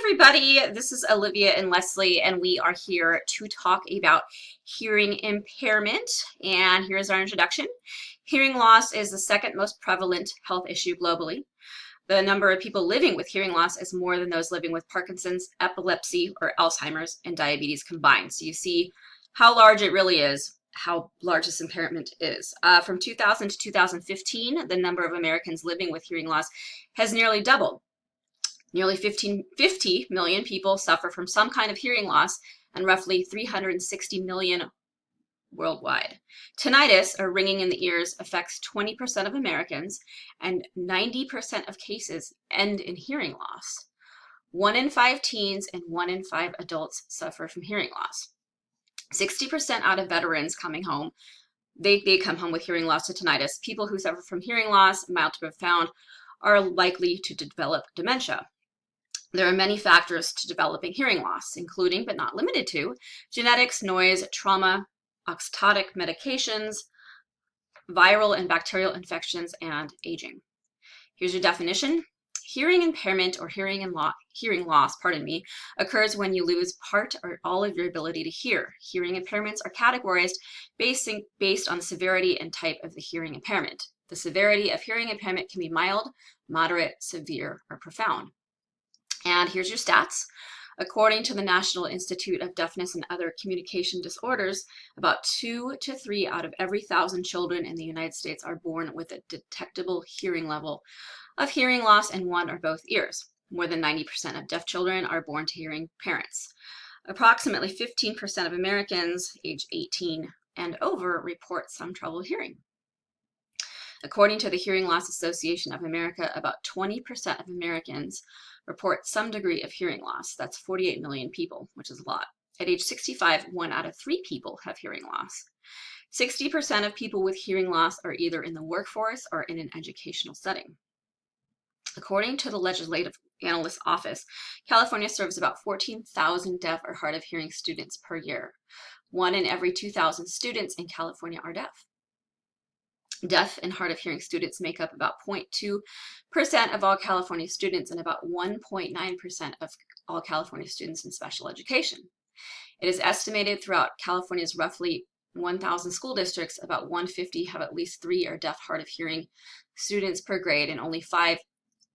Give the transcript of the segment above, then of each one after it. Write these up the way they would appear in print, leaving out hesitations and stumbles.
everybody, this is Olivia and Leslie, and we are here to talk about hearing impairment. And here's our introduction. Hearing loss is the second most prevalent health issue globally. The number of people living with hearing loss is more than those living with Parkinson's, epilepsy, or Alzheimer's and diabetes combined. So you see how large it really is, how large this impairment is. From 2000 to 2015, the number of Americans living with hearing loss has nearly doubled. Nearly 50 million people suffer from some kind of hearing loss, and roughly 360 million worldwide. Tinnitus, or ringing in the ears, affects 20% of Americans, and 90% of cases end in hearing loss. 1 in 5 teens and 1 in 5 adults suffer from hearing loss. 60% out of veterans coming home, they come home with hearing loss or tinnitus. People who suffer from hearing loss, mild to profound, are likely to develop dementia. There are many factors to developing hearing loss, including but not limited to genetics, noise, trauma, oxytocic medications, viral and bacterial infections, and aging. Here's your definition. Hearing impairment or hearing loss, occurs when you lose part or all of your ability to hear. Hearing impairments are categorized based on the severity and type of the hearing impairment. The severity of hearing impairment can be mild, moderate, severe, or profound. And here's your stats. According to the National Institute of Deafness and Other Communication Disorders, about 2 to 3 out of every 1,000 children in the United States are born with a detectable hearing level of hearing loss in one or both ears. More than 90% of deaf children are born to hearing parents. Approximately 15% of Americans age 18 and over report some trouble hearing. According to the Hearing Loss Association of America, about 20% of Americans report some degree of hearing loss. That's 48 million people, which is a lot. At age 65, 1 out of 3 people have hearing loss. 60% of people with hearing loss are either in the workforce or in an educational setting. According to the Legislative Analyst's Office, California serves about 14,000 deaf or hard of hearing students per year. 1 in every 2,000 students in California are deaf. Deaf and hard of hearing students make up about 0.2% of all California students and about 1.9% of all California students in special education. It is estimated throughout California's roughly 1,000 school districts, about 150 have at least 3 or deaf hard of hearing students per grade, and only 5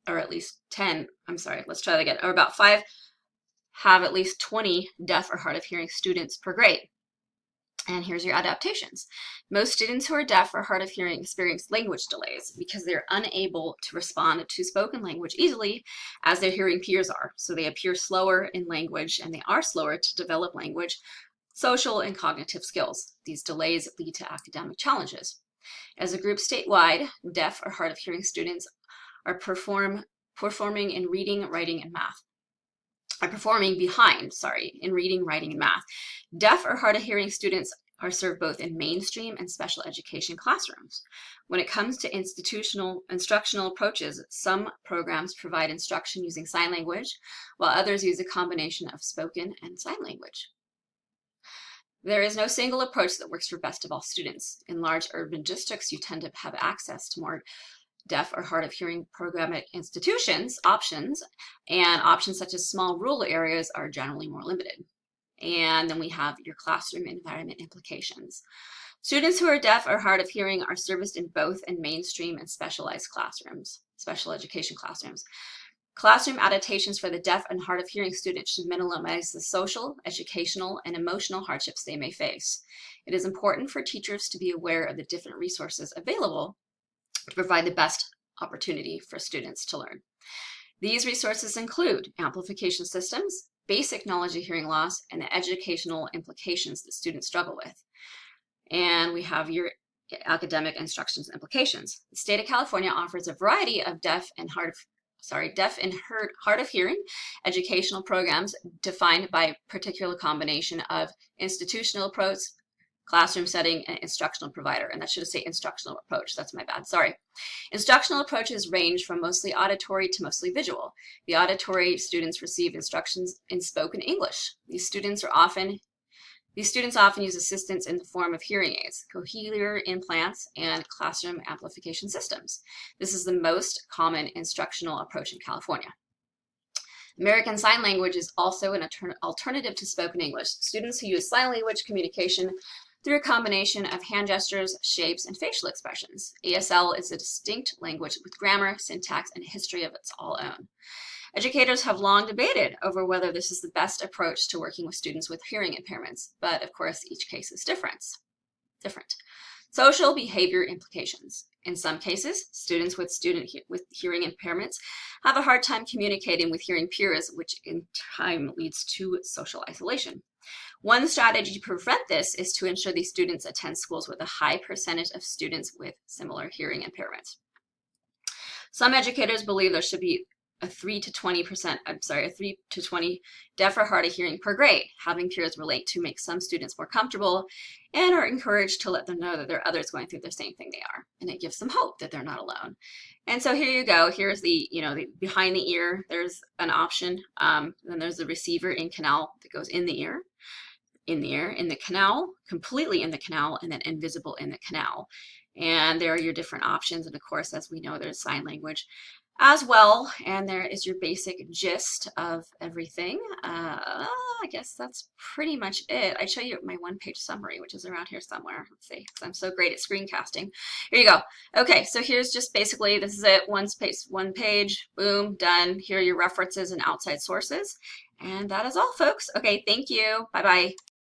or at least 10, or about 5 have at least 20 deaf or hard of hearing students per grade. And here's your adaptations. Most students who are deaf or hard of hearing experience language delays because they're unable to respond to spoken language easily as their hearing peers are. So they appear slower in language and they are slower to develop language, social, and cognitive skills. These delays lead to academic challenges. As a group statewide, deaf or hard of hearing students are performing in reading, writing, and math. In reading, writing, and math. Deaf or hard of hearing students are served both in mainstream and special education classrooms. When it comes to instructional approaches, some programs provide instruction using sign language, while others use a combination of spoken and sign language. There is no single approach that works for best of all students. In large urban districts, you tend to have access to more deaf or hard of hearing programmatic options such as small rural areas are generally more limited. And then we have your classroom environment implications. Students who are deaf or hard of hearing are serviced in both in mainstream and special education classrooms. Classroom adaptations for the deaf and hard of hearing students should minimize the social, educational, and emotional hardships they may face. It is important for teachers to be aware of the different resources available to provide the best opportunity for students to learn. These resources include amplification systems, basic knowledge of hearing loss, and the educational implications that students struggle with. And we have your academic instructions implications. The state of California offers a variety of deaf and hard of hearing educational programs defined by a particular combination of institutional approach, classroom setting, and instructional provider. And that should say instructional approach. That's my bad. Sorry. Instructional approaches range from mostly auditory to mostly visual. The auditory students receive instructions in spoken English. These students often use assistance in the form of hearing aids, cochlear implants, and classroom amplification systems. This is the most common instructional approach in California. American Sign Language is also an alternative to spoken English. Students who use sign language communication through a combination of hand gestures, shapes, and facial expressions. ASL is a distinct language with grammar, syntax, and a history of its all own. Educators have long debated over whether this is the best approach to working with students with hearing impairments, but of course each case is different. Social behavior implications. In some cases, students with hearing impairments have a hard time communicating with hearing peers, which in time leads to social isolation. One strategy to prevent this is to ensure these students attend schools with a high percentage of students with similar hearing impairments. Some educators believe there should be a 3 to 20 deaf or hard of hearing per grade. Having peers relate to make some students more comfortable and are encouraged to let them know that there are others going through the same thing they are. And it gives them hope that they're not alone. And so here you go. Here's the behind the ear. There's an option. Then there's the receiver in canal that goes in the ear, in the canal, completely in the canal, and then invisible in the canal. And there are your different options. And of course, as we know, there's sign language as well, and there is your basic gist of everything. I guess that's pretty much it. I show you my one-page summary, which is around here somewhere. Let's see, because I'm so great at screencasting. Here you go. Okay, so here's just basically, this is it, one page, boom, done. Here are your references and outside sources. And that is all, folks. Okay, thank you. Bye-bye.